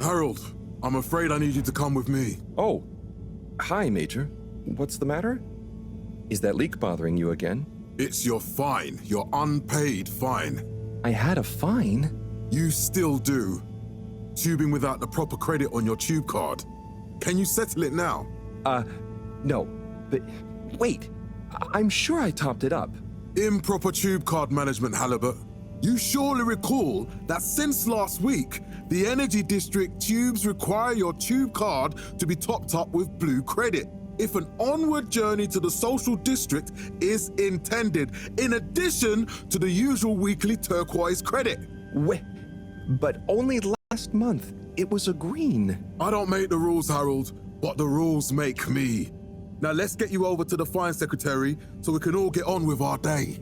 Harold, I'm afraid I need you to come with me. Oh, hi, Major. What's the matter? Is that leak bothering you again? It's your fine, your unpaid fine. I had a fine? You still do. Tubing without the proper credit on your tube card. Can you settle it now? No. But wait, I'm sure I topped it up. Improper tube card management, Halibut. You surely recall that since last week, the Energy District tubes require your tube card to be topped up with blue credit if an onward journey to the social district is intended, in addition to the usual weekly turquoise credit. Wait, but only last month it was a green. I don't make the rules, Harold, but the rules make me. Now let's get you over to the fine secretary so we can all get on with our day.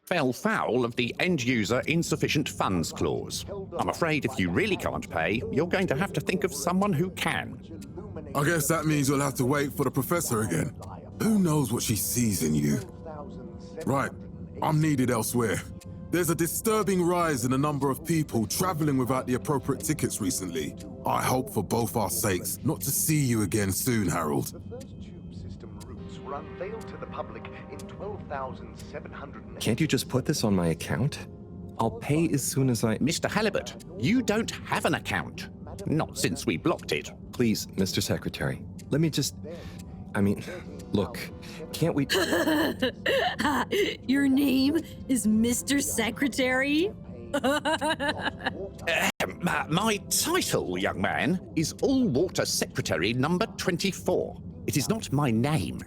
Fell foul of the end-user insufficient funds clause. I'm afraid if you really can't pay, you're going to have to think of someone who can. I guess that means you'll have to wait for the professor again. Who knows what she sees in you? Right, I'm needed elsewhere. There's a disturbing rise in the number of people traveling without the appropriate tickets recently. I hope for both our sakes not to see you again soon, Harold. Unveiled to the public in 12,700. Can't you just put this on my account? I'll pay as soon as I... Mr. Halibut, you don't have an account. Not since we blocked it. Please, Mr. Secretary, let me just... look, can't we... Your name is Mr. Secretary? My title, young man, is All-Water Secretary number 24. It is not my name.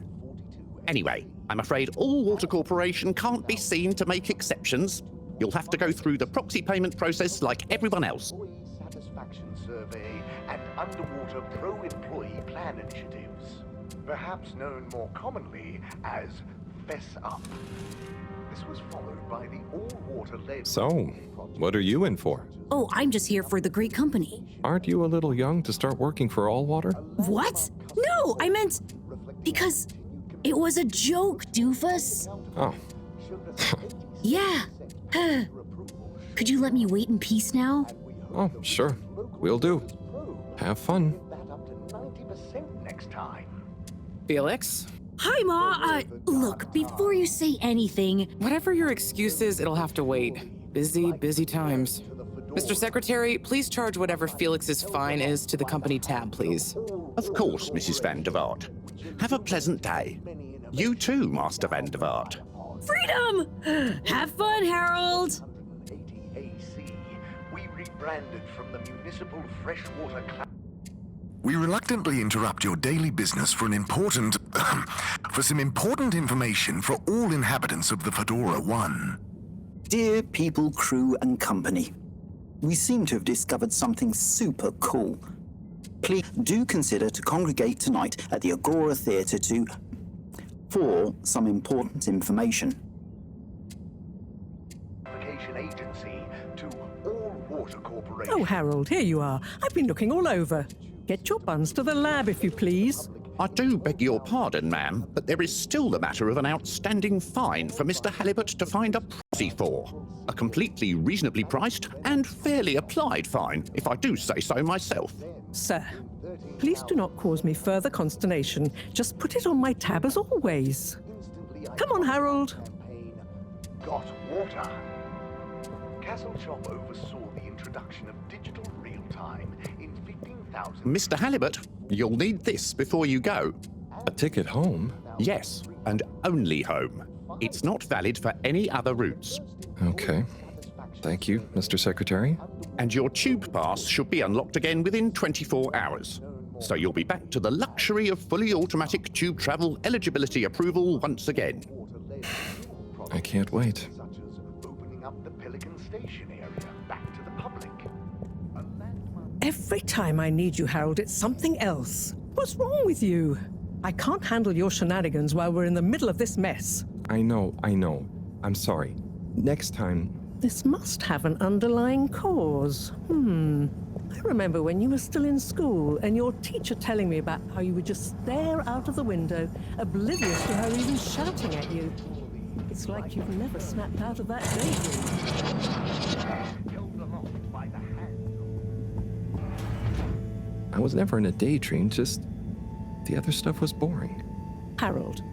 Anyway, I'm afraid All Water Corporation can't be seen to make exceptions. You'll have to go through the proxy payment process like everyone else. Satisfaction survey and underwater pro-employee plan initiatives, perhaps known more commonly as Fess Up. This was followed by the all-water-led... So, what are you in for? Oh, I'm just here for the great company. Aren't you a little young to start working for All Water? What? No, I meant... because... it was a joke, doofus. Oh. Yeah. Could you let me wait in peace now? Oh, sure. Will do. Have fun. Next time. Felix? Hi, Ma. Look, before you say anything... Whatever your excuse is, it'll have to wait. Busy times. Mr. Secretary, please charge whatever Felix's fine is to the company tab, please. Of course, Mrs. Van der Vaart. Have a pleasant day. You too, Master Van der Vaart. Freedom! Have fun, Harold! AC, we rebranded from the municipal freshwater class. We reluctantly interrupt your daily business for some important information for all inhabitants of the Fedora 1. Dear people, crew, and company, we seem to have discovered something super cool. Please do consider to congregate tonight at the Agora Theatre for some important information. Application agency to All Water Corporation. Oh, Harold, here you are. I've been looking all over. Get your buns to the lab, if you please. I do beg your pardon, ma'am, but there is still the matter of an outstanding fine for Mr. Halibut to find a proxy for. A completely reasonably priced and fairly applied fine, if I do say so myself. Sir, please do not cause me further consternation. Just put it on my tab as always. Come on, Harold. Got water. Castle Chop oversaw the introduction of digital real-time in 15,000... Mr. Halibut, you'll need this before you go. A ticket home? Yes, and only home. It's not valid for any other routes. Okay. Thank you, Mr. Secretary. And your tube pass should be unlocked again within 24 hours. So you'll be back to the luxury of fully automatic tube travel eligibility approval once again. I can't wait. Such as opening up the Pelican Station area back to the public. Every time I need you, Harold, it's something else. What's wrong with you? I can't handle your shenanigans while we're in the middle of this mess. I know. I'm sorry. Next time... This must have an underlying cause. I remember when you were still in school and your teacher telling me about how you would just stare out of the window, oblivious to her even shouting at you. It's like you've never snapped out of that daydream. I was never in a daydream, just the other stuff was boring. Harold,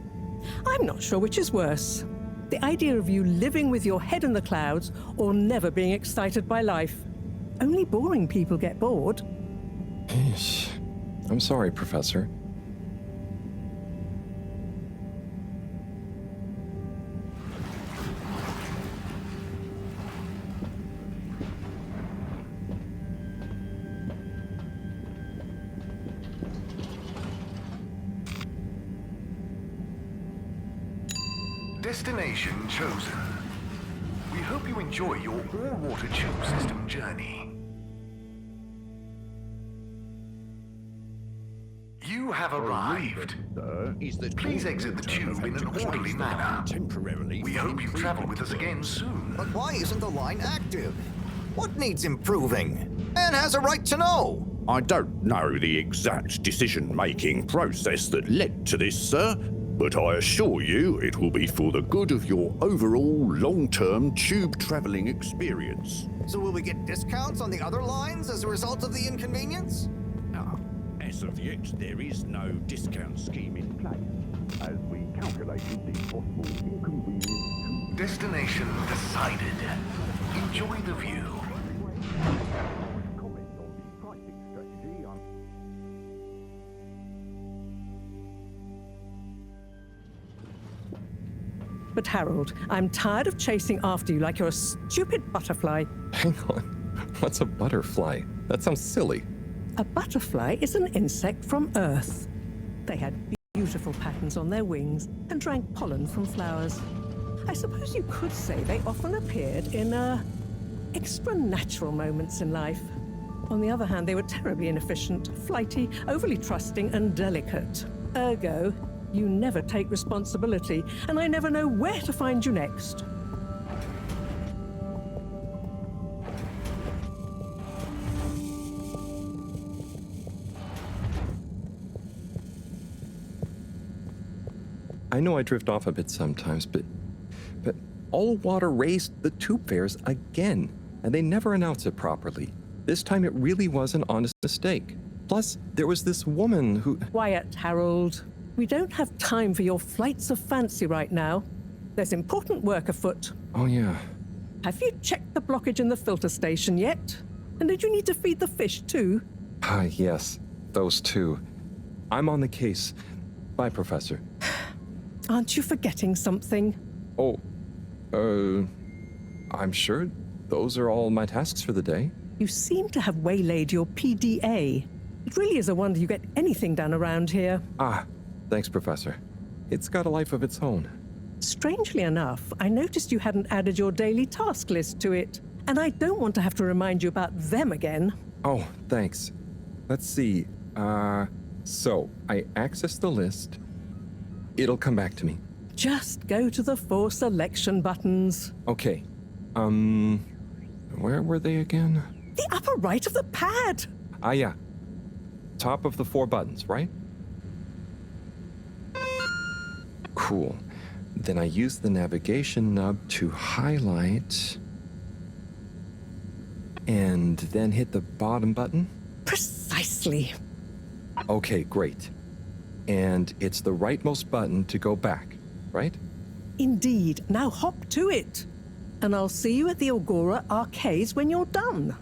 I'm not sure which is worse. The idea of you living with your head in the clouds or never being excited by life. Only boring people get bored. Eesh. I'm sorry, Professor. Destination chosen. We hope you enjoy your all-water tube system journey. You have arrived. Please exit the tube in an orderly manner. We hope you travel with us again soon. But why isn't the line active? What needs improving? Man has a right to know. I don't know the exact decision-making process that led to this, sir, but I assure you it will be for the good of your overall long-term tube traveling experience. So will we get discounts on the other lines as a result of the inconvenience? As of yet, there is no discount scheme in place, as we calculated the possible inconvenience. Destination decided. Enjoy the view. But Harold, I'm tired of chasing after you like you're a stupid butterfly. Hang on. What's a butterfly? That sounds silly. A butterfly is an insect from Earth. They had beautiful patterns on their wings and drank pollen from flowers. I suppose you could say they often appeared in extra natural moments in life. On the other hand, they were terribly inefficient, flighty, overly trusting, and delicate. Ergo, you never take responsibility, and I never know where to find you next. I know I drift off a bit sometimes, but all water raised the tube fares again, and they never announce it properly. This time it really was an honest mistake. Plus, there was this woman who... Quiet, Harold. We don't have time for your flights of fancy right now. There's important work afoot. Oh, yeah. Have you checked the blockage in the filter station yet? And did you need to feed the fish too? Ah, yes. Those two. I'm on the case. Bye, Professor. Aren't you forgetting something? Oh, I'm sure those are all my tasks for the day. You seem to have waylaid your PDA. It really is a wonder you get anything done around here. Ah, thanks, Professor. It's got a life of its own. Strangely enough, I noticed you hadn't added your daily task list to it, and I don't want to have to remind you about them again. Oh, thanks. Let's see. So I access the list. It'll come back to me. Just go to the 4 selection buttons. Okay. Where were they again? The upper right of the pad. Ah, yeah. Top of the 4 buttons, right? Cool. Then I use the navigation nub to highlight and then hit the bottom button. Precisely. Okay, great. And it's the rightmost button to go back, right? Indeed. Now hop to it. And I'll see you at the Agora arcades when you're done.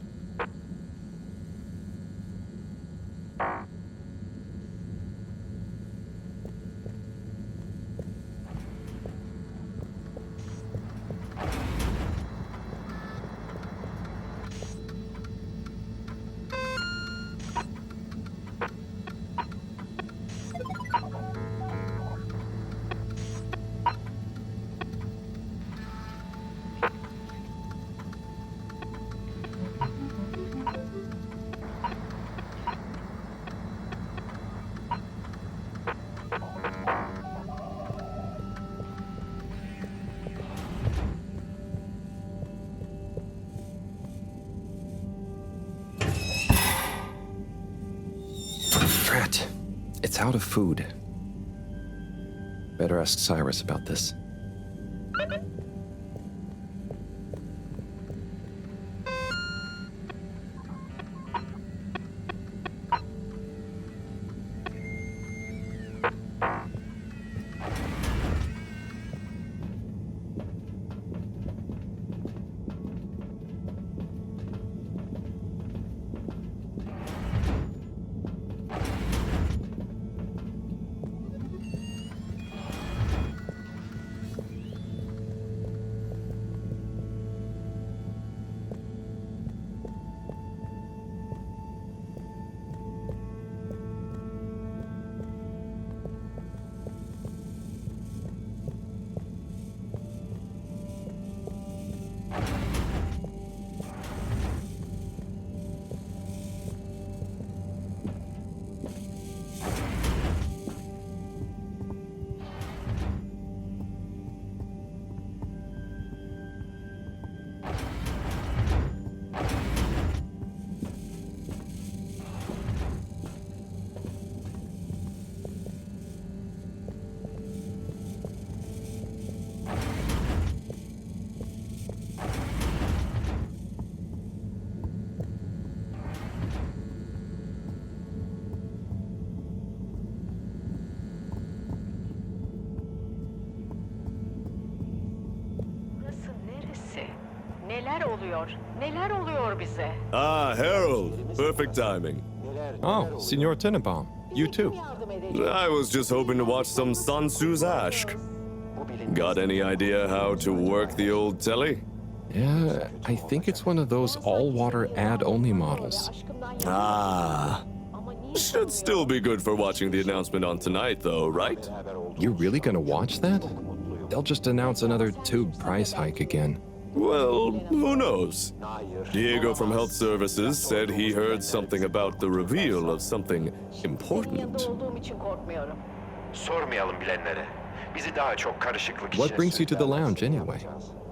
Drat. It's out of food. Better ask Cyrus about this. Burası neresi? Neler oluyor? Neler oluyor bize? Ah, Harold. Perfect timing. Oh, Senor Tenenbaum. You too. I was just hoping to watch some Sansu's Aşk. Got any idea how to work the old telly? Yeah, I think it's one of those all-water ad-only models. Ah. Should still be good for watching the announcement on tonight, though, right? You really gonna watch that? They'll just announce another tube price hike again. Well, who knows? Diego from Health Services said he heard something about the reveal of something important. Olduğum için korkmuyorum. Sormayalım bilenlere. Bizi daha çok karışıklık içine What brings you to the lounge anyway?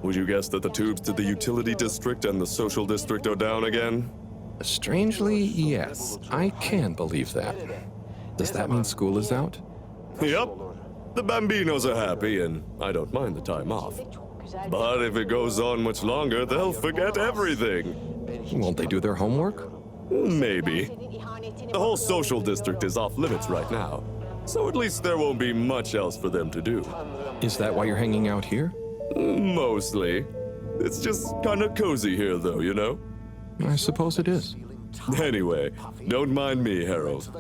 Would you guess that the tubes to the utility district and the social district are down again? Strangely, yes. I can believe that. Does that mean school is out? Yep. The Bambinos are happy, and I don't mind the time off. But if it goes on much longer, they'll forget everything. Won't they do their homework? Maybe. The whole social district is off limits right now, so at least there won't be much else for them to do. Is that why you're hanging out here? Mostly. It's just kind of cozy here, though, you know? I suppose it is. Anyway, don't mind me, Harold.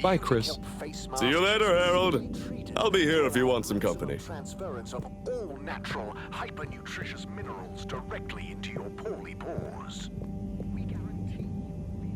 Bye, Chris. See you later, Harold. I'll be here if you want some company. Transference of all natural, hyper-nutritious minerals directly into your poorly pores. We guarantee you will be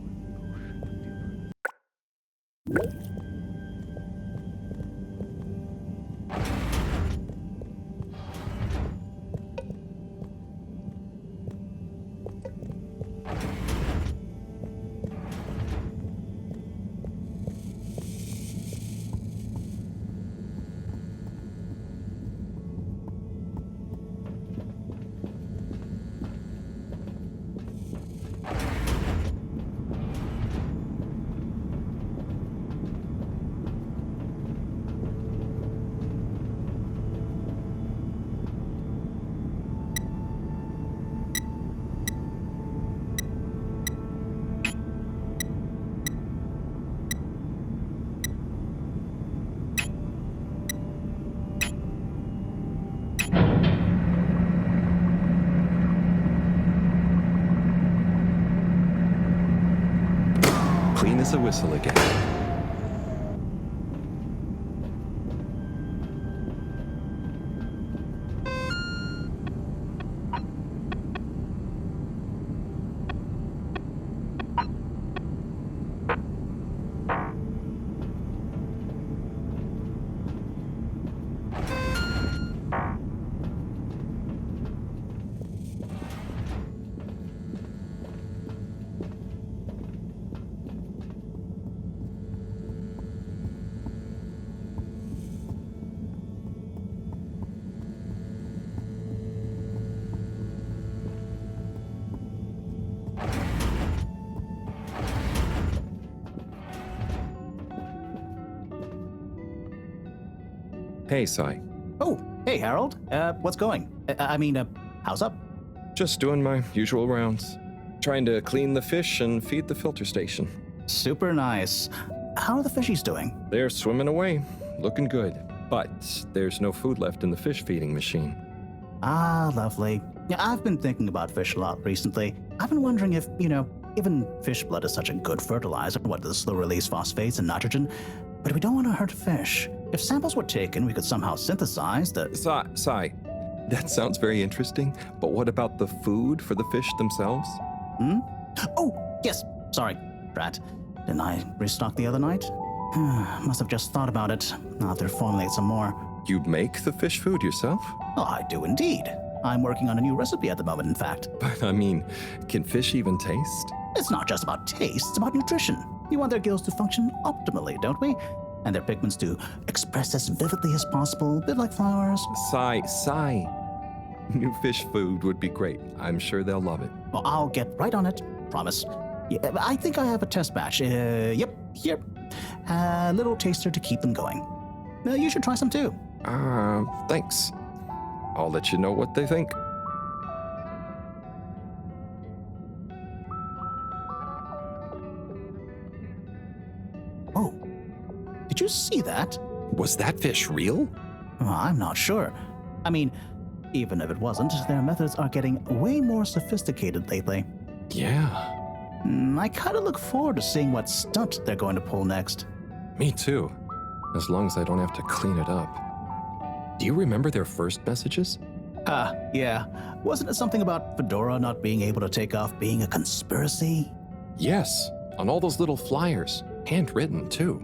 Clean as a whistle again. Hey, Sai. Oh, hey, Harold. What's going? How's up? Just doing my usual rounds. Trying to clean the fish and feed the filter station. Super nice. How are the fishies doing? They're swimming away, looking good. But there's no food left in the fish feeding machine. Ah, lovely. Yeah, I've been thinking about fish a lot recently. I've been wondering if, given fish blood is such a good fertilizer, what the slow-release phosphates and nitrogen, but we don't want to hurt fish. If samples were taken, we could somehow synthesize the... Sai, that sounds very interesting, but what about the food for the fish themselves? Oh, yes. Sorry, Brat. Didn't I restock the other night? Must have just thought about it. I'll have to formulate some more. You make the fish food yourself? Oh, I do indeed. I'm working on a new recipe at the moment, in fact. But can fish even taste? It's not just about taste, it's about nutrition. We want their gills to function optimally, don't we? And their pigments to express as vividly as possible, a bit like flowers. Sai. New fish food would be great. I'm sure they'll love it. Well, I'll get right on it. Promise. Yeah, I think I have a test batch. Yep, here. A little taster to keep them going. You should try some too. Thanks. I'll let you know what they think. Oh, did you see that? Was that fish real? I'm not sure. Even if it wasn't, their methods are getting way more sophisticated lately. Yeah. I kind of look forward to seeing what stunt they're going to pull next. Me too. As long as I don't have to clean it up. Do you remember their first messages? Yeah. Wasn't it something about Fedora not being able to take off being a conspiracy? Yes, on all those little flyers. Handwritten, too.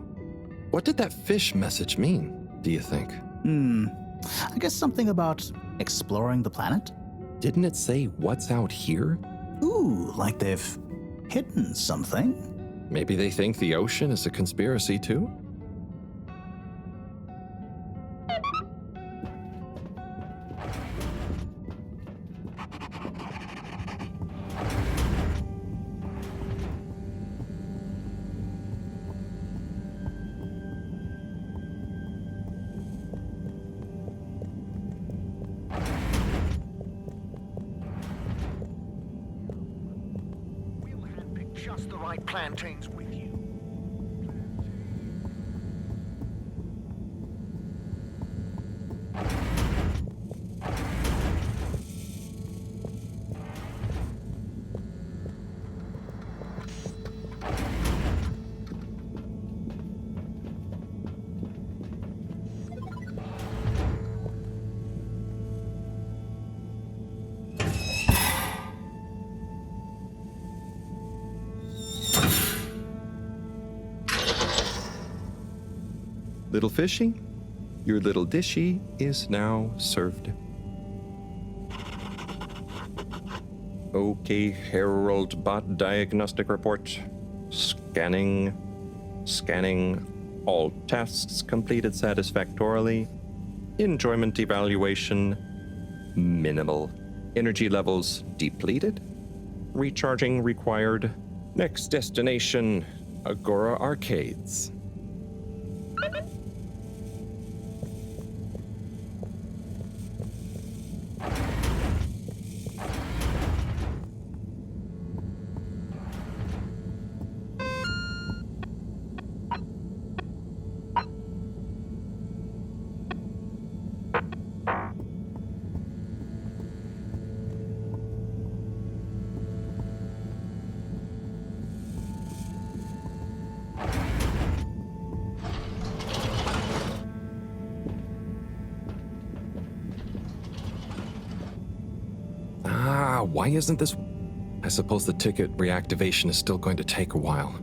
What did that fish message mean, do you think? I guess something about exploring the planet? Didn't it say what's out here? Ooh, like they've hidden something? Maybe they think the ocean is a conspiracy, too? Just the right plantains with you. Little fishy, your little dishy is now served. Okay, Herald Bot Diagnostic Report. Scanning. All tasks completed satisfactorily. Enjoyment evaluation minimal. Energy levels depleted. Recharging required. Next destination, Agora Arcades. Why isn't this... I suppose the ticket reactivation is still going to take a while.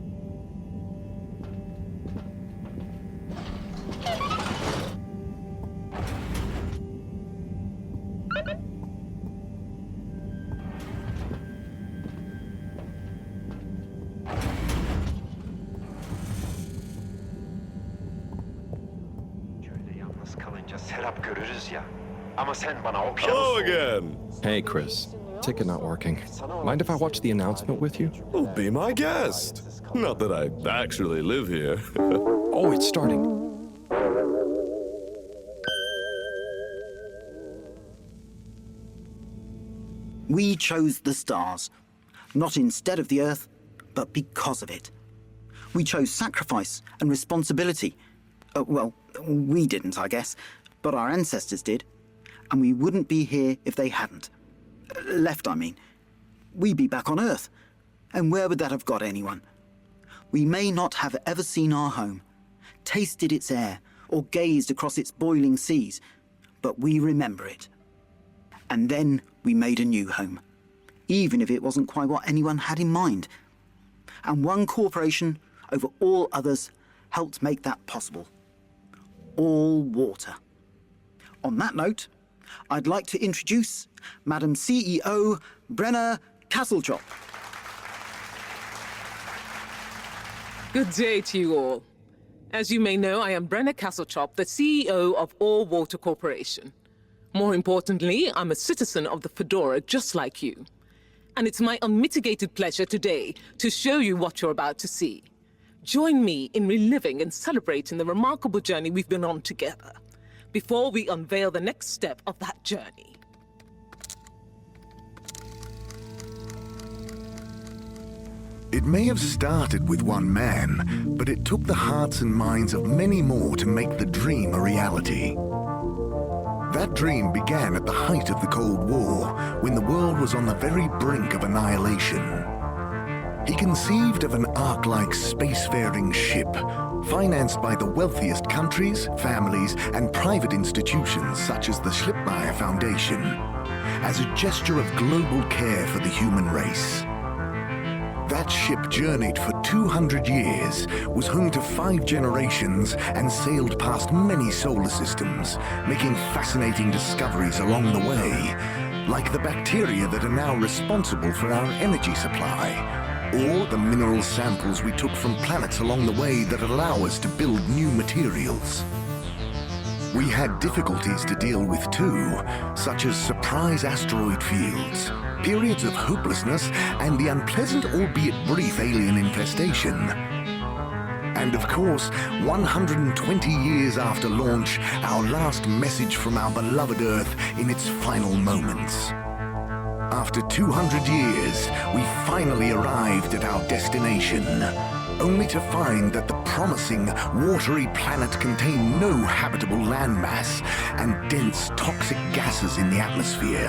Hello again. Hey, Chris. Ticket not working. Mind if I watch the announcement with you? Well, be my guest. Not that I actually live here. Oh, it's starting. We chose the stars, not instead of the Earth, but because of it. We chose sacrifice and responsibility. Well, we didn't, I guess, but our ancestors did, and we wouldn't be here if they hadn't. Left, I mean. We'd be back on Earth, and where would that have got anyone? We may not have ever seen our home, tasted its air, or gazed across its boiling seas, but we remember it. And then we made a new home, even if it wasn't quite what anyone had in mind. And one corporation over all others helped make that possible. All water. On that note, I'd like to introduce Madam CEO Brenna Castletop. Good day to you all. As you may know, I am Brenna Castletop, the CEO of All Water Corporation. More importantly, I'm a citizen of the Fedora just like you. And it's my unmitigated pleasure today to show you what you're about to see. Join me in reliving and celebrating the remarkable journey we've been on together, before we unveil the next step of that journey. It may have started with one man, but it took the hearts and minds of many more to make the dream a reality. That dream began at the height of the Cold War, when the world was on the very brink of annihilation. He conceived of an Ark-like spacefaring ship, financed by the wealthiest countries, families, and private institutions such as the Schlipmeyer Foundation, as a gesture of global care for the human race. That ship journeyed for 200 years, was home to 5 generations, and sailed past many solar systems, making fascinating discoveries along the way, like the bacteria that are now responsible for our energy supply, or the mineral samples we took from planets along the way that allow us to build new materials. We had difficulties to deal with too, such as surprise asteroid fields, periods of hopelessness, and the unpleasant albeit brief alien infestation. And of course, 120 years after launch, our last message from our beloved Earth in its final moments. After 200 years, we finally arrived at our destination, only to find that the promising, watery planet contained no habitable landmass and dense, toxic gases in the atmosphere.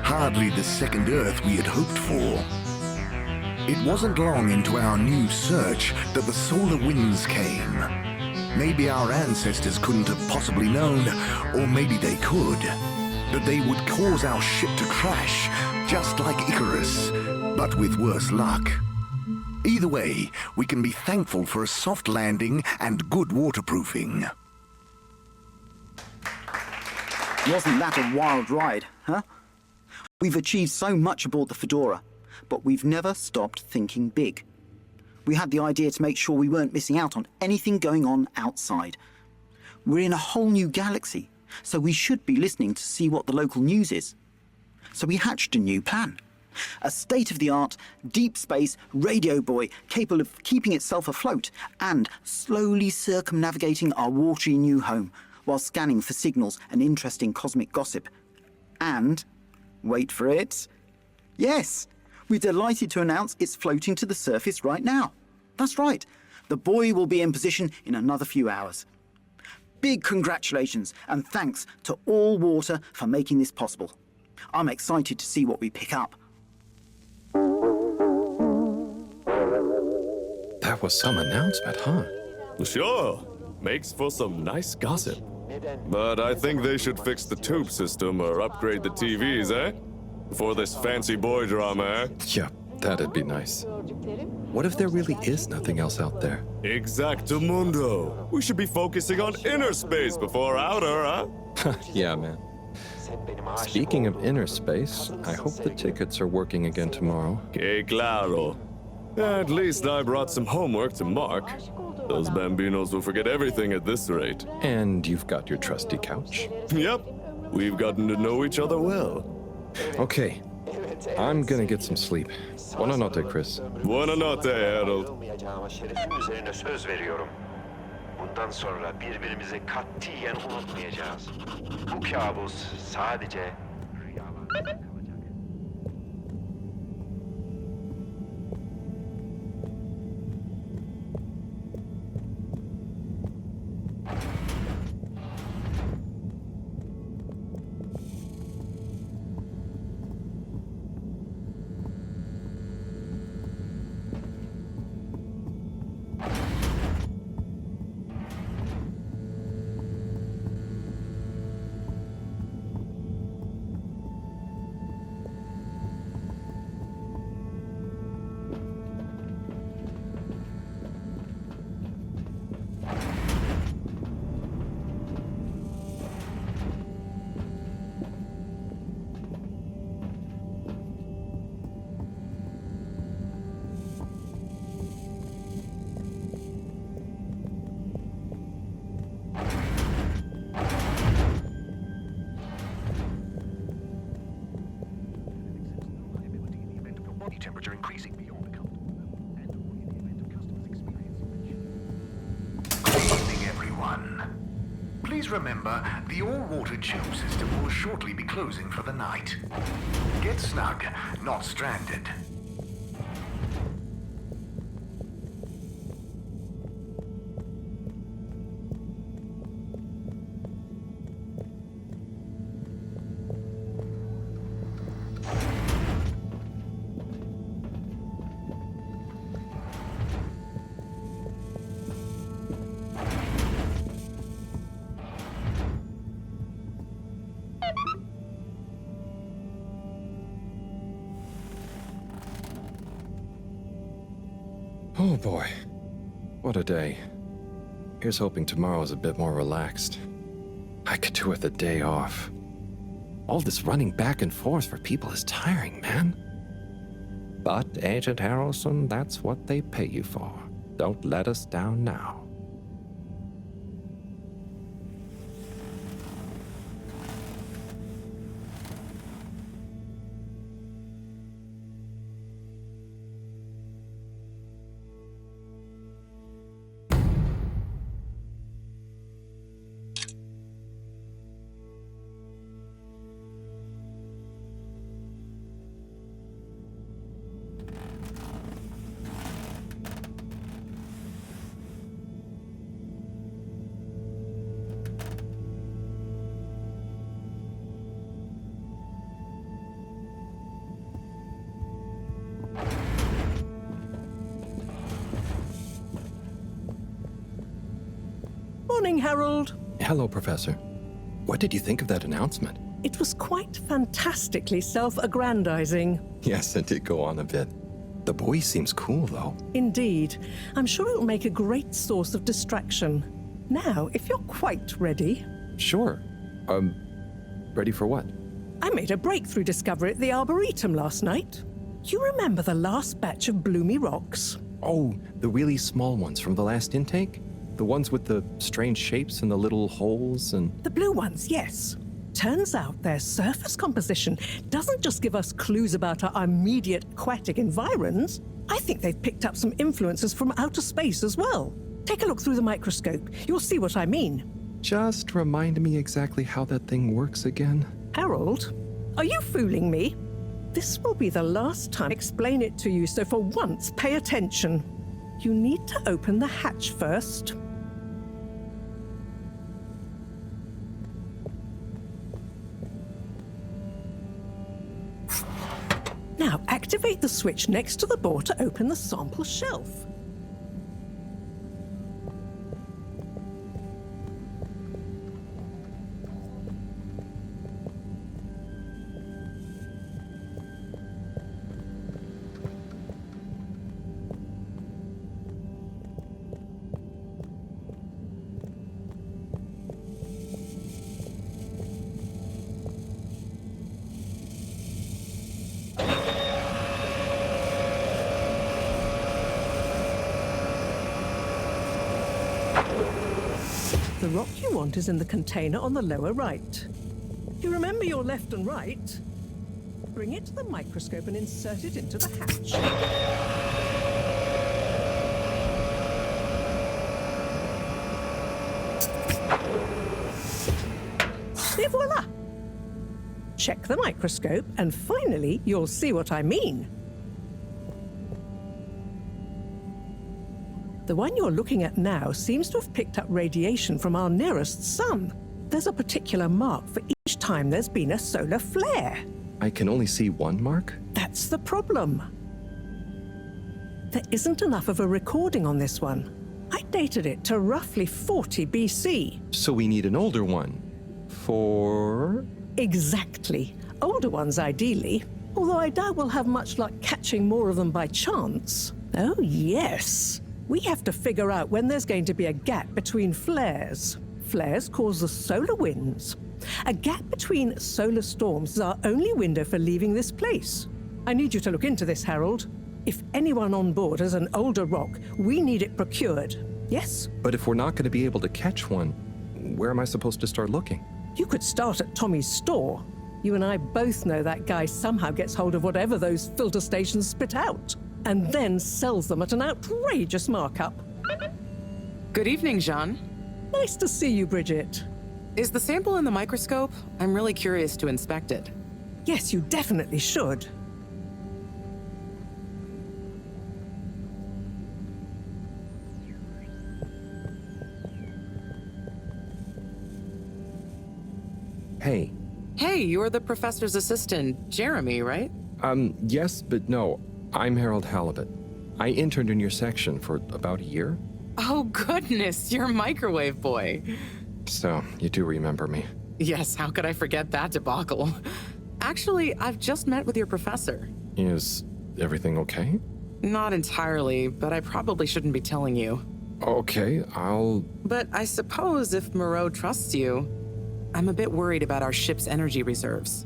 Hardly the second Earth we had hoped for. It wasn't long into our new search that the solar winds came. Maybe our ancestors couldn't have possibly known, or maybe they could, that they would cause our ship to crash, just like Icarus, but with worse luck. Either way, we can be thankful for a soft landing and good waterproofing. Wasn't that a wild ride, huh? We've achieved so much aboard the Fedora, but we've never stopped thinking big. We had the idea to make sure we weren't missing out on anything going on outside. We're in a whole new galaxy, so we should be listening to see what the local news is. So we hatched a new plan. A state-of-the-art, deep space radio buoy capable of keeping itself afloat and slowly circumnavigating our watery new home while scanning for signals and interesting cosmic gossip. And, wait for it, yes, we're delighted to announce it's floating to the surface right now. That's right, the buoy will be in position in another few hours. Big congratulations and thanks to All Water for making this possible. I'm excited to see what we pick up. That was some announcement, huh? Sure. Makes for some nice gossip. But I think they should fix the tube system or upgrade the TVs, eh? For this fancy boy drama, eh? Yeah, that'd be nice. What if there really is nothing else out there? Exactamundo. We should be focusing on inner space before outer, huh? Yeah, man. Speaking of inner space, I hope the tickets are working again tomorrow. Que claro. At least I brought some homework to mark. Those bambinos will forget everything at this rate. And you've got your trusty couch? Yep. We've gotten to know each other well. Okay. I'm gonna get some sleep. Buonanotte, Chris. Buonanotte, Harold. Üzerine söz veriyorum. Bundan sonra birbirimizi katiyen unutmayacağız. Bu kabus sadece rüyalardan kalacak. done. Please remember, the all-water tube system will shortly be closing for the night. Get snug, not stranded. Oh boy, what a day. Here's hoping tomorrow's a bit more relaxed. I could do with a day off. All this running back and forth for people is tiring, man. But, Agent Harrelson, that's what they pay you for. Don't let us down now. Morning, Harold. Hello, Professor. What did you think of that announcement? It was quite fantastically self-aggrandizing. Yes, it did go on a bit. The boy seems cool, though. Indeed. I'm sure it'll make a great source of distraction. Now, if you're quite ready... Sure. Ready for what? I made a breakthrough discovery at the Arboretum last night. You remember the last batch of bloomy rocks? Oh, the really small ones from the last intake? The ones with the strange shapes and the little holes and... The blue ones, yes. Turns out their surface composition doesn't just give us clues about our immediate aquatic environs. I think they've picked up some influences from outer space as well. Take a look through the microscope. You'll see what I mean. Just remind me exactly how that thing works again. Harold, are you fooling me? This will be the last time I explain it to you, so for once, pay attention. You need to open the hatch first. Now, activate the switch next to the board to open the sample shelf. The rock you want is in the container on the lower right. You remember your left and right? Bring it to the microscope and insert it into the hatch. Et voila! Check the microscope and finally you'll see what I mean. The one you're looking at now seems to have picked up radiation from our nearest sun. There's a particular mark for each time there's been a solar flare. I can only see one mark? That's the problem. There isn't enough of a recording on this one. I dated it to roughly 40 BC. So we need an older one. For... Exactly. Older ones, ideally. Although I doubt we'll have much luck catching more of them by chance. Oh, yes. We have to figure out when there's going to be a gap between flares. Flares cause the solar winds. A gap between solar storms is our only window for leaving this place. I need you to look into this, Harold. If anyone on board has an older rock, we need it procured. Yes? But if we're not going to be able to catch one, where am I supposed to start looking? You could start at Tommy's store. You and I both know that guy somehow gets hold of whatever those filter stations spit out, and then sells them at an outrageous markup. Good evening, Jean. Nice to see you, Bridget. Is the sample in the microscope? I'm really curious to inspect it. Yes, you definitely should. Hey. Hey, you're the professor's assistant, Jeremy, right? Yes, but no. I'm Harold Halibut. I interned in your section for about a year. Oh, goodness, you're microwave boy. So, you do remember me. Yes, how could I forget that debacle? Actually, I've just met with your professor. Is everything okay? Not entirely, but I probably shouldn't be telling you. Okay, But I suppose if Moreau trusts you, I'm a bit worried about our ship's energy reserves.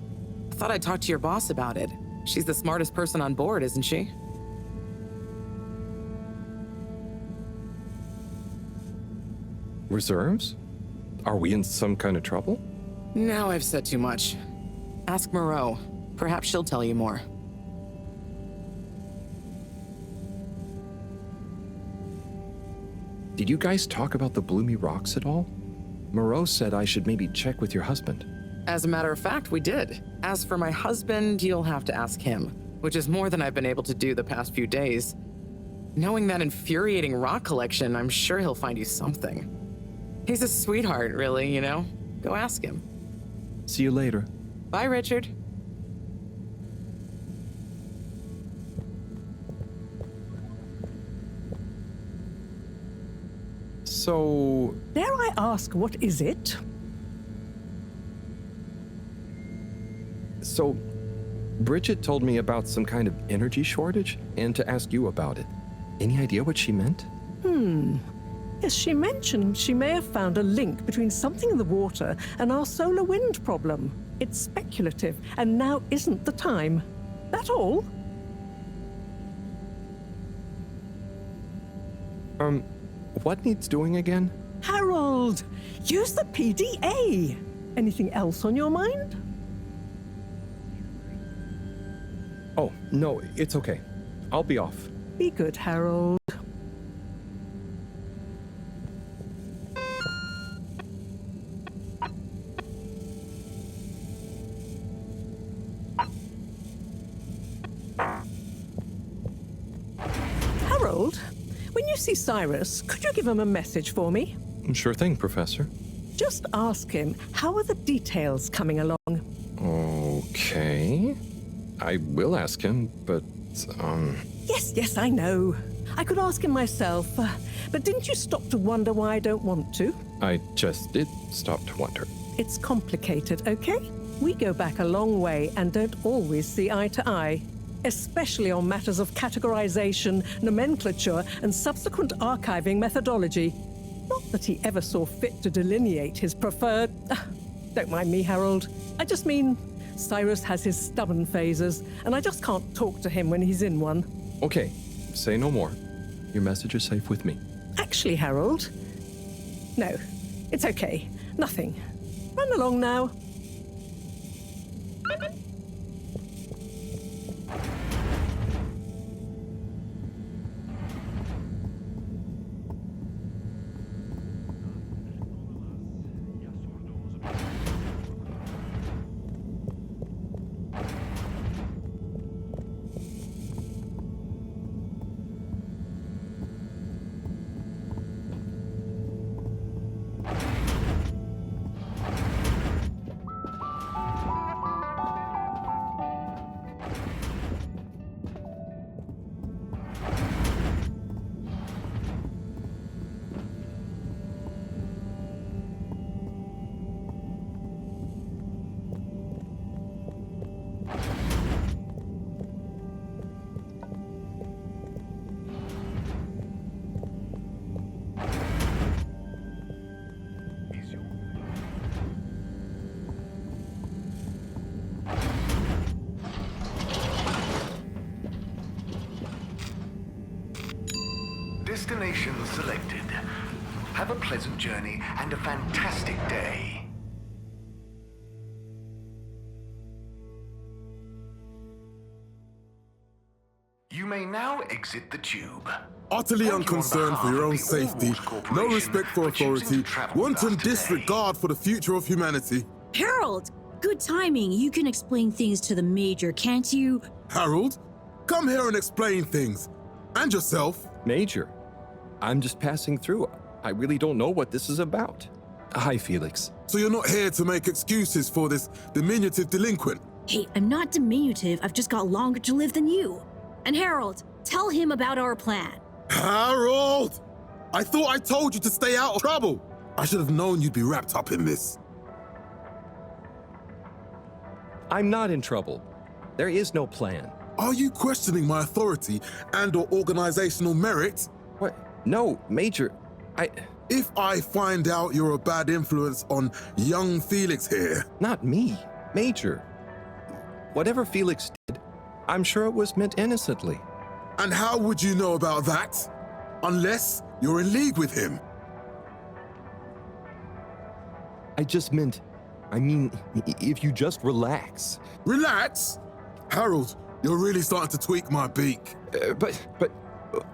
I thought I'd talk to your boss about it. She's the smartest person on board, isn't she? Reserves? Are we in some kind of trouble? Now I've said too much. Ask Moreau. Perhaps she'll tell you more. Did you guys talk about the Bloomy Rocks at all? Moreau said I should maybe check with your husband. As a matter of fact, we did. As for my husband, you'll have to ask him, which is more than I've been able to do the past few days. Knowing that infuriating rock collection, I'm sure he'll find you something. He's a sweetheart, really, you know? Go ask him. See you later. Bye, Richard. So... Dare I ask, what is it? So, Bridget told me about some kind of energy shortage and to ask you about it. Any idea what she meant? Yes, she mentioned she may have found a link between something in the water and our solar wind problem. It's speculative, and now isn't the time. That all? What needs doing again? Harold, use the PDA. Anything else on your mind? Oh, no, it's okay. I'll be off. Be good, Harold. Harold, when you see Cyrus, could you give him a message for me? Sure thing, Professor. Just ask him, how are the details coming along? Okay. I will ask him, but, Yes, I know. I could ask him myself, but didn't you stop to wonder why I don't want to? I just did stop to wonder. It's complicated, okay? We go back a long way and don't always see eye to eye, especially on matters of categorization, nomenclature, and subsequent archiving methodology. Not that he ever saw fit to delineate his preferred... Don't mind me, Harold. I just mean, Cyrus has his stubborn phases, and I just can't talk to him when he's in one. Okay, say no more. Your message is safe with me. Actually, Harold... No, it's okay. Nothing. Run along now. Destination selected. Have a pleasant journey and a fantastic day. You may now exit the tube. Utterly unconcerned for your own safety, no respect for authority, wanton disregard for the future of humanity. Harold! Good timing. You can explain things to the Major, can't you? Harold, come here and explain things. And yourself. Major, I'm just passing through. I really don't know what this is about. Hi, Felix. So you're not here to make excuses for this diminutive delinquent? Hey, I'm not diminutive. I've just got longer to live than you. And Harold, tell him about our plan. Harold! I thought I told you to stay out of trouble. I should have known you'd be wrapped up in this. I'm not in trouble. There is no plan. Are you questioning my authority and/or organizational merit? What? No, Major. If I find out you're a bad influence on young Felix here... Not me, Major. Whatever Felix did, I'm sure it was meant innocently. And how would you know about that? Unless you're in league with him. I mean, if you just relax. Relax? Harold, you're really starting to tweak my beak. But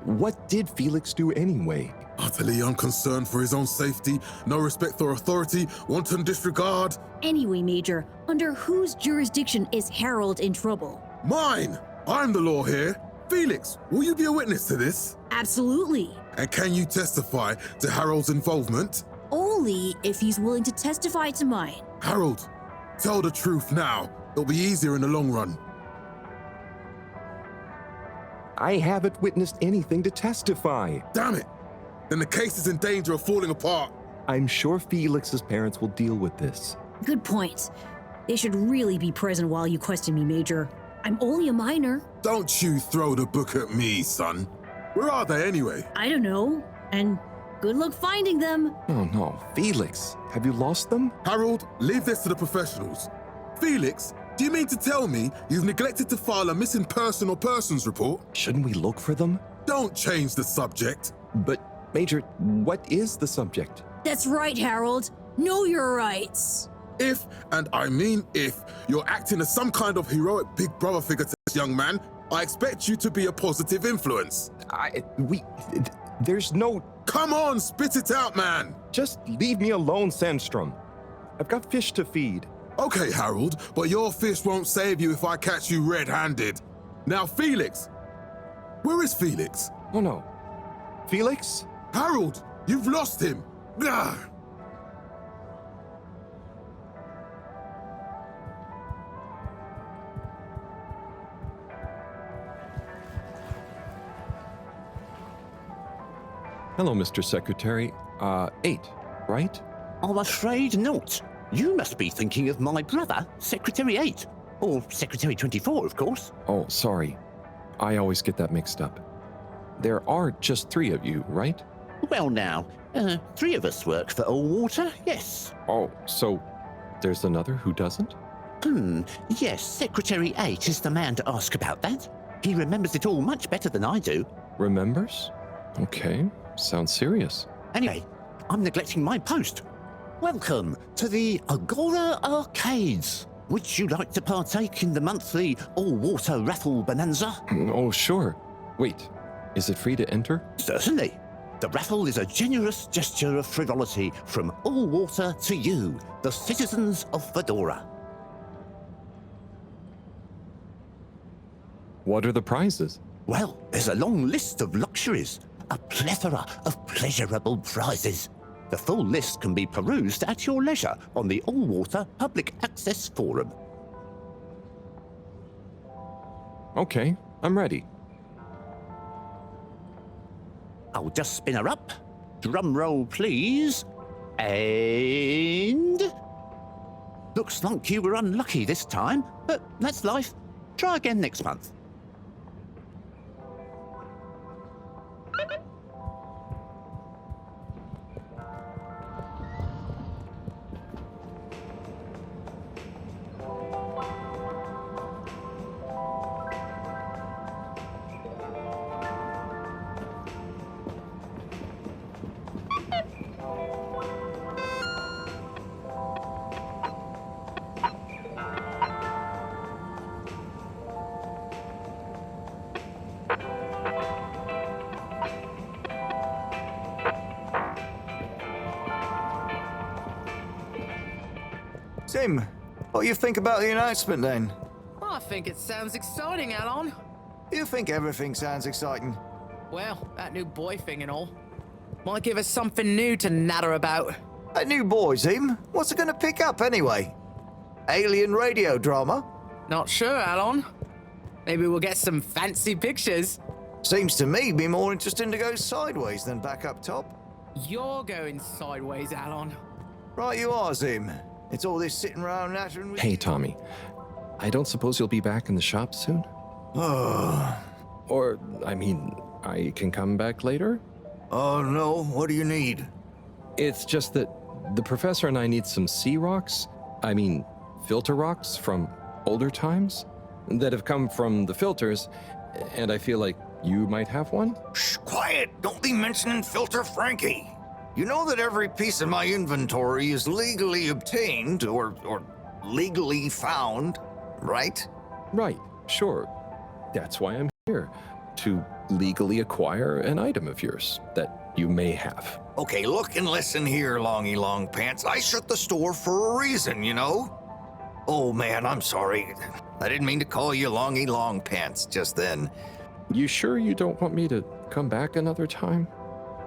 what did Felix do anyway? Utterly unconcerned for his own safety, no respect for authority, wanton disregard. Anyway, Major, under whose jurisdiction is Harold in trouble? Mine! I'm the law here. Felix, will you be a witness to this? Absolutely. And can you testify to Harold's involvement? Only if he's willing to testify to mine. Harold, tell the truth now. It'll be easier in the long run. I haven't witnessed anything to testify. Damn it! Then the case is in danger of falling apart. I'm sure Felix's parents will deal with this. Good point. They should really be present while you question me, Major. I'm only a minor. Don't you throw the book at me, son. Where are they anyway? I don't know. And good luck finding them. Oh no, Felix, have you lost them? Harold, leave this to the professionals. Felix, do you mean to tell me you've neglected to file a missing person or persons report? Shouldn't we look for them? Don't change the subject. But, Major, what is the subject? That's right, Harold. Know your rights. If, and I mean if, you're acting as some kind of heroic big brother figure to this young man, I expect you to be a positive influence. There's no... Come on, spit it out, man! Just leave me alone, Sandstrom. I've got fish to feed. Okay, Harold, but your fish won't save you if I catch you red-handed. Now, Felix! Where is Felix? Oh no. Felix? Harold, you've lost him! Gah! Hello, Mr. Secretary. 8, right? I'm afraid not. You must be thinking of my brother, Secretary 8. Or Secretary 24, of course. Oh, sorry. I always get that mixed up. There are just 3 of you, right? Well now, 3 of us work for Allwater, yes. Oh, so there's another who doesn't? Yes, Secretary 8 is the man to ask about that. He remembers it all much better than I do. Remembers? Okay, sounds serious. Anyway, I'm neglecting my post. Welcome to the Agora Arcades. Would you like to partake in the monthly all-water raffle bonanza? Oh, sure. Wait, is it free to enter? Certainly. The raffle is a generous gesture of frivolity from Allwater to you, the citizens of Fedora. What are the prizes? Well, there's a long list of luxuries, a plethora of pleasurable prizes. The full list can be perused at your leisure on the Allwater Public Access Forum. Okay, I'm ready. I'll just spin her up. Drum roll, please. And... Looks like you were unlucky this time, but that's life. Try again next month. Sim, what do you think about the announcement then? I think it sounds exciting, Alon. You think everything sounds exciting? Well, that new boy thing and all. Might give us something new to natter about. A new boy, Sim? What's it gonna pick up anyway? Alien radio drama? Not sure, Alon. Maybe we'll get some fancy pictures. Seems to me be more interesting to go sideways than back up top. You're going sideways, Alon. Right you are, Sim. It's all this sitting around nattering with... Hey, Tommy. I don't suppose you'll be back in the shop soon? Or, I mean, I can come back later? Oh, no. What do you need? It's just that the professor and I need some sea rocks. I mean, filter rocks from older times that have come from the filters, and I feel like you might have one? Shh, quiet. Don't be mentioning Filter Frankie. You know that every piece of my inventory is legally obtained or legally found, right? Right, sure. That's why I'm here, to legally acquire an item of yours that you may have. Okay, look and listen here, Longy Long Pants. I shut the store for a reason, you know? Oh man, I'm sorry. I didn't mean to call you Longy Long Pants just then. You sure you don't want me to come back another time?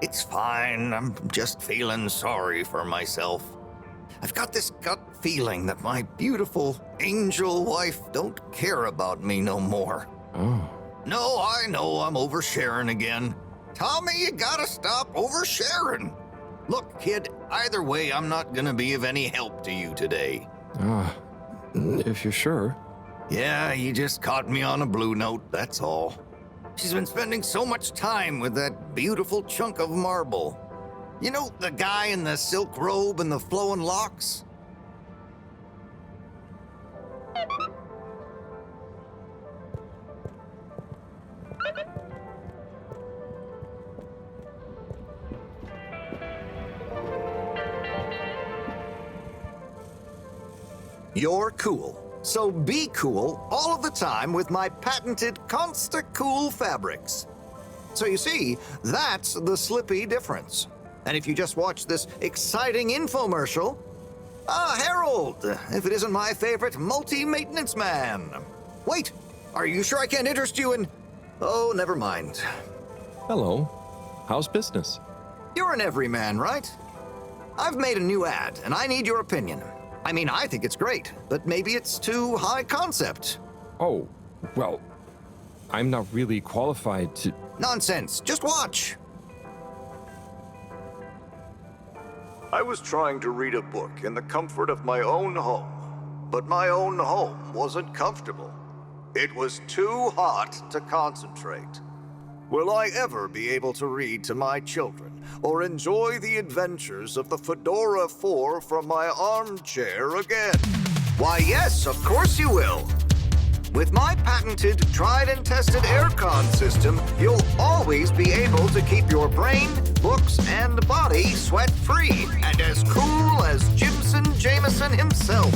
It's fine. I'm just feeling sorry for myself. I've got this gut feeling that my beautiful angel wife don't care about me no more. Oh. No, I know I'm oversharing again. Tommy, you gotta stop oversharing. Look, kid, either way, I'm not gonna be of any help to you today. If you're sure. Yeah, you just caught me on a blue note, that's all. She's been spending so much time with that beautiful chunk of marble. You know, the guy in the silk robe and the flowing locks? You're cool. So be cool all of the time with my patented Consta-Cool fabrics. So you see, that's the Slippy difference. And if you just watch this exciting infomercial, Harold, if it isn't my favorite multi-maintenance man. Wait, are you sure I can't interest you in... Oh, never mind. Hello. How's business? You're an everyman, right? I've made a new ad, and I need your opinion. I mean, I think it's great, but maybe it's too high concept. Oh, well, I'm not really qualified to... Nonsense. Just watch. I was trying to read a book in the comfort of my own home, but my own home wasn't comfortable. It was too hot to concentrate. Will I ever be able to read to my children or enjoy the adventures of the Fedora 4 from my armchair again? Why, yes, of course you will. With my patented, tried and tested aircon system, you'll always be able to keep your brain, books, and body sweat-free and as cool as Jimson Jameson himself.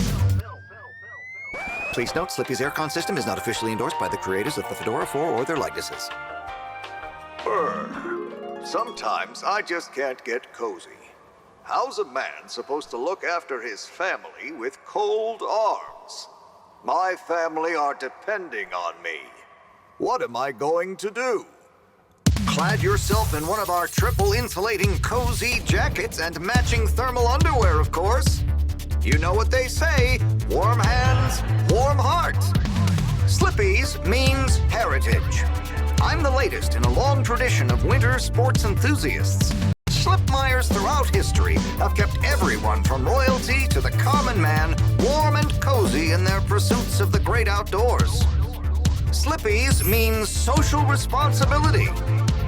Please note, Slippy's aircon system is not officially endorsed by the creators of the Fedora 4 or their likenesses. Sometimes I just can't get cozy. How's a man supposed to look after his family with cold arms? My family are depending on me. What am I going to do? Clad yourself in one of our triple insulating cozy jackets and matching thermal underwear, of course. You know what they say, warm hands, warm heart. Slippy's means heritage. I'm the latest in a long tradition of winter sports enthusiasts. Slipmeyers throughout history have kept everyone from royalty to the common man warm and cozy in their pursuits of the great outdoors. Slippy's means social responsibility.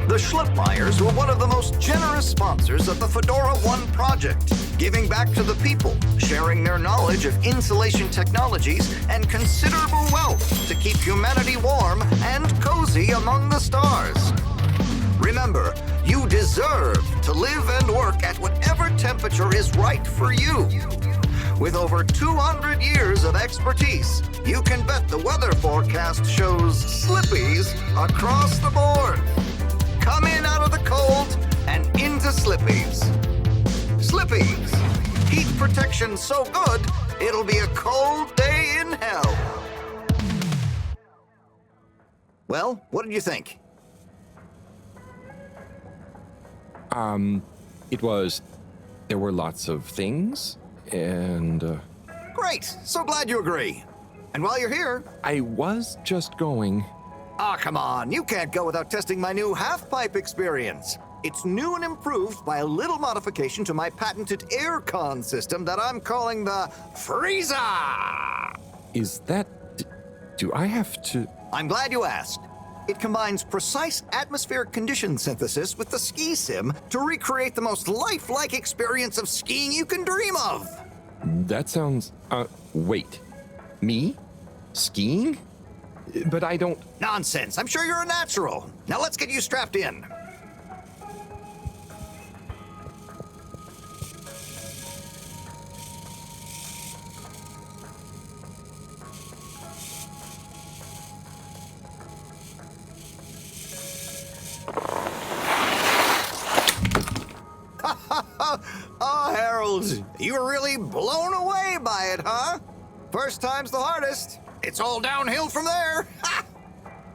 The Schlipmeyers were one of the most generous sponsors of the Fedora 1 project, giving back to the people, sharing their knowledge of insulation technologies and considerable wealth to keep humanity warm and cozy among the stars. Remember, you deserve to live and work at whatever temperature is right for you. With over 200 years of expertise, you can bet the weather forecast shows Slippies across the board. Come in out of the cold and into Slippies. Slippies. Heat protection so good, It'll be a cold day in hell. Well, what did you think? There were lots of things, and, Great! So glad you agree. And while you're here... I was just going... Ah, come on. You can't go without testing my new half-pipe experience. It's new and improved by a little modification to my patented aircon system that I'm calling the Freezer! Is that... Do I have to... I'm glad you asked. It combines precise atmospheric condition synthesis with the ski sim to recreate the most lifelike experience of skiing you can dream of. That sounds... wait. Me? Skiing? But I don't... Nonsense. I'm sure you're a natural. Now let's get you strapped in. Oh, Harold, you were really blown away by it, huh? First time's the hardest. It's all downhill from there.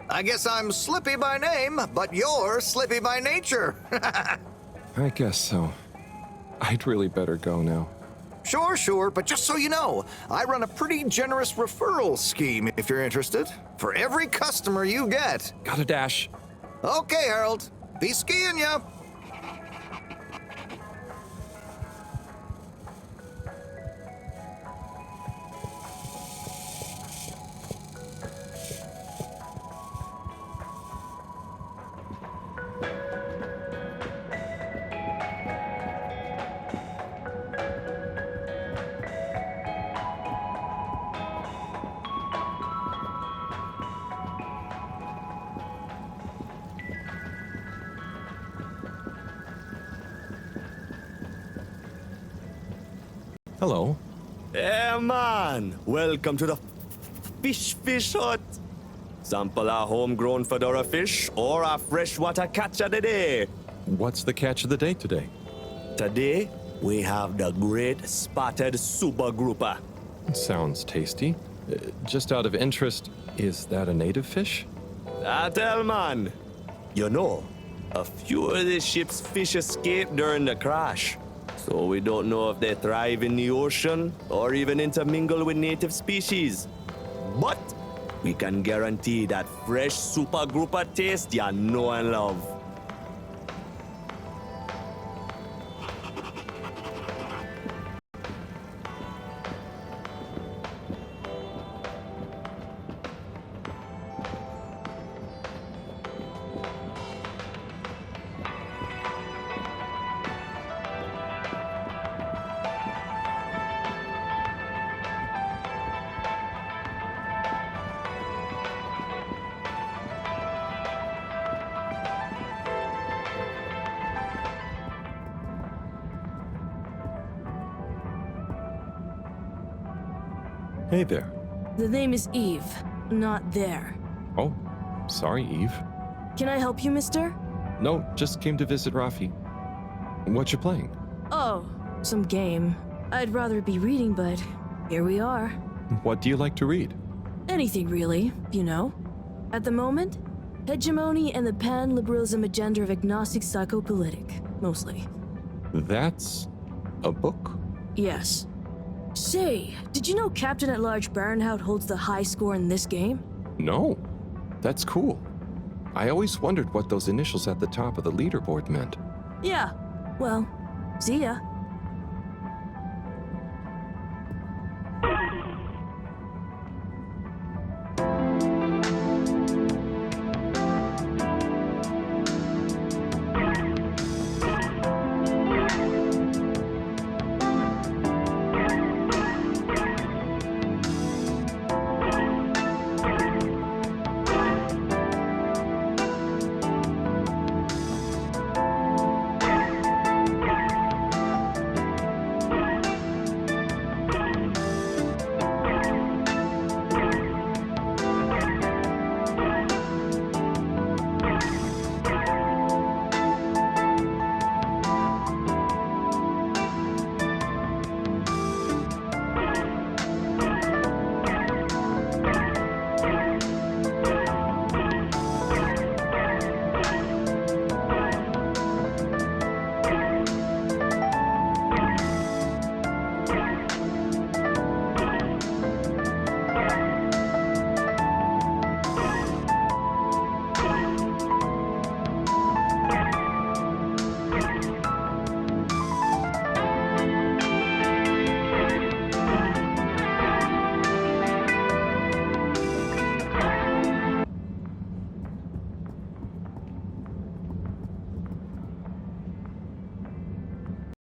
I guess I'm Slippy by name, but you're Slippy by nature. I guess so. I'd really better go now. Sure, but just so you know, I run a pretty generous referral scheme if you're interested. For every customer you get. Gotta dash. Okay, Harold. Be skiing ya. Hello. Hey man, welcome to the fish hut. Sample a homegrown fedora fish or a freshwater catch of the day. What's the catch of the day today? Today, we have the great spotted super grouper. Sounds tasty. Just out of interest, is that a native fish? I tell man, you know, a few of the ship's fish escaped during the crash. So we don't know if they thrive in the ocean or even intermingle with native species. But we can guarantee that fresh super grouper taste you know and love. Hey there. The name is Eve, not there. Oh, sorry, Eve. Can I help you, mister? No, just came to visit Rafi. What you playing? Oh, some game. I'd rather be reading, but here we are. What do you like to read? Anything really, you know. At the moment, hegemony and the pan-liberalism agenda of agnostic psychopolitic, mostly. That's a book? Yes. Say, did you know Captain at Large Baronhout holds the high score in this game? No. That's cool. I always wondered what those initials at the top of the leaderboard meant. Yeah. Well, see ya.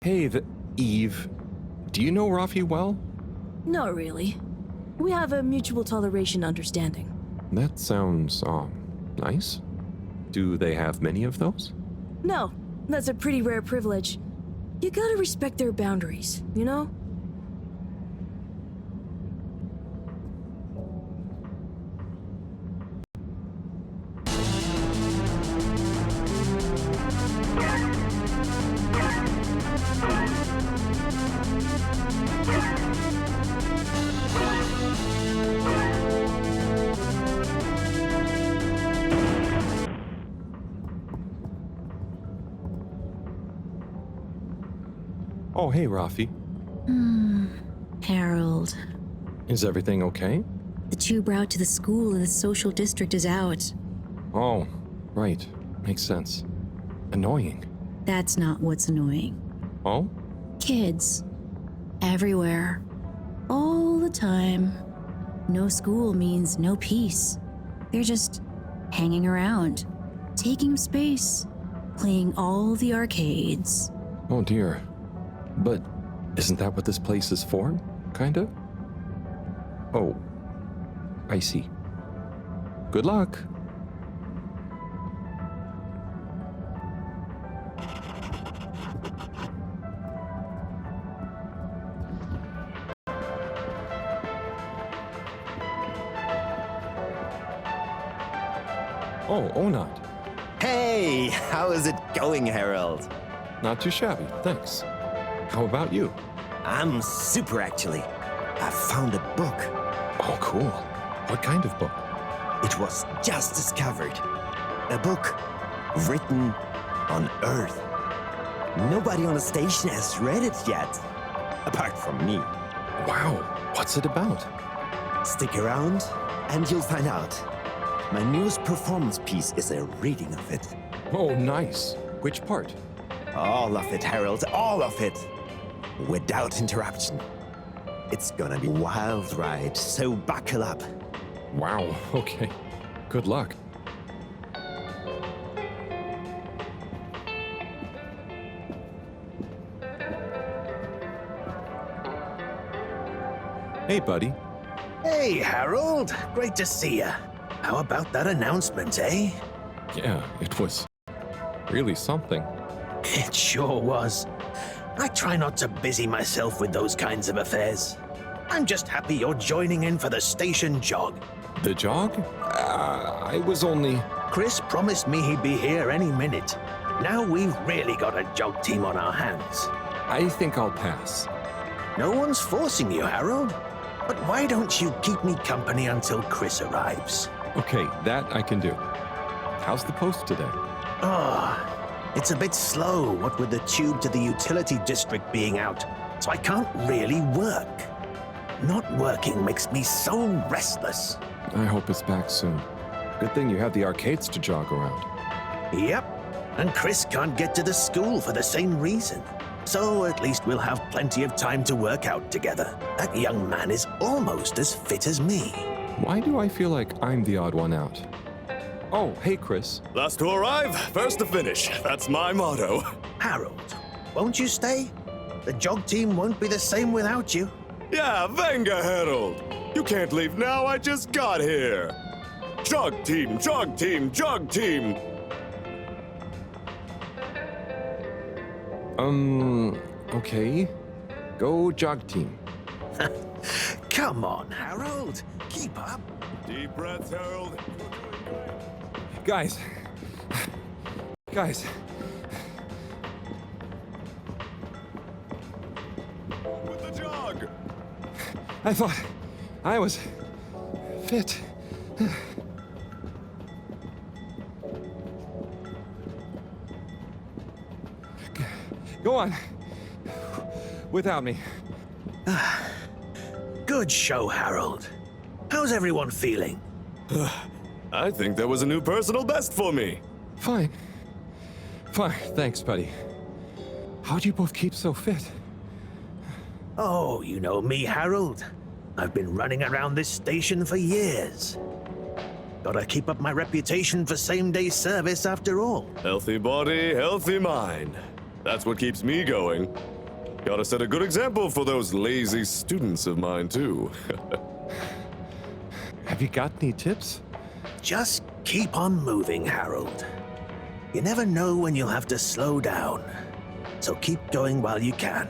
Hey, Eve. Do you know Rafi well? Not really. We have a mutual toleration understanding. That sounds, nice. Do they have many of those? No, that's a pretty rare privilege. You gotta respect their boundaries, you know? Oh, hey, Rafi. Harold. Is everything okay? The tube route to the school in the social district is out. Oh, right. Makes sense. Annoying. That's not what's annoying. Oh? Kids. Everywhere. All the time. No school means no peace. They're just hanging around, taking space, playing all the arcades. Oh, dear. But isn't that what this place is for? Kinda? Oh. I see. Good luck. Oh, Onat. Hey, how is it going, Harold? Not too shabby, thanks. How about you? I'm super, actually. I found a book. Oh, cool. What kind of book? It was just discovered. A book written on Earth. Nobody on the station has read it yet, apart from me. Wow, what's it about? Stick around and you'll find out. My newest performance piece is a reading of it. Oh, nice. Which part? All of it, Harold, all of it. Without interruption. It's gonna be a wild ride, so buckle up. Wow, okay. Good luck. Hey, buddy. Hey, Harold. Great to see you. How about that announcement, eh? Yeah, it was really something. It sure was. I try not to busy myself with those kinds of affairs. I'm just happy you're joining in for the station jog. The jog? I was only... Chris promised me he'd be here any minute. Now we've really got a jog team on our hands. I think I'll pass. No one's forcing you, Harold. But why don't you keep me company until Chris arrives? Okay, that I can do. How's the post today? It's a bit slow, what with the tube to the utility district being out, so I can't really work. Not working makes me so restless. I hope it's back soon. Good thing you have the arcades to jog around. Yep, and Chris can't get to the school for the same reason. So at least we'll have plenty of time to work out together. That young man is almost as fit as me. Why do I feel like I'm the odd one out? Oh, hey, Chris. Last to arrive, first to finish. That's my motto. Harold, won't you stay? The jog team won't be the same without you. Yeah, venga, Harold. You can't leave now, I just got here. Jog team, jog team, jog team. Okay. Go jog team. Come on, Harold. Keep up. Deep breaths, Harold. Guys. With the jog. I thought I was fit. Go on. Without me. Good show, Harold. How's everyone feeling? I think that was a new personal best for me. Fine. Thanks, buddy. How'd you both keep so fit? Oh, you know me, Harold. I've been running around this station for years. Gotta keep up my reputation for same-day service after all. Healthy body, healthy mind. That's what keeps me going. Gotta set a good example for those lazy students of mine, too. Have you got any tips? Just keep on moving, Harold. You never know when you'll have to slow down. So keep going while you can.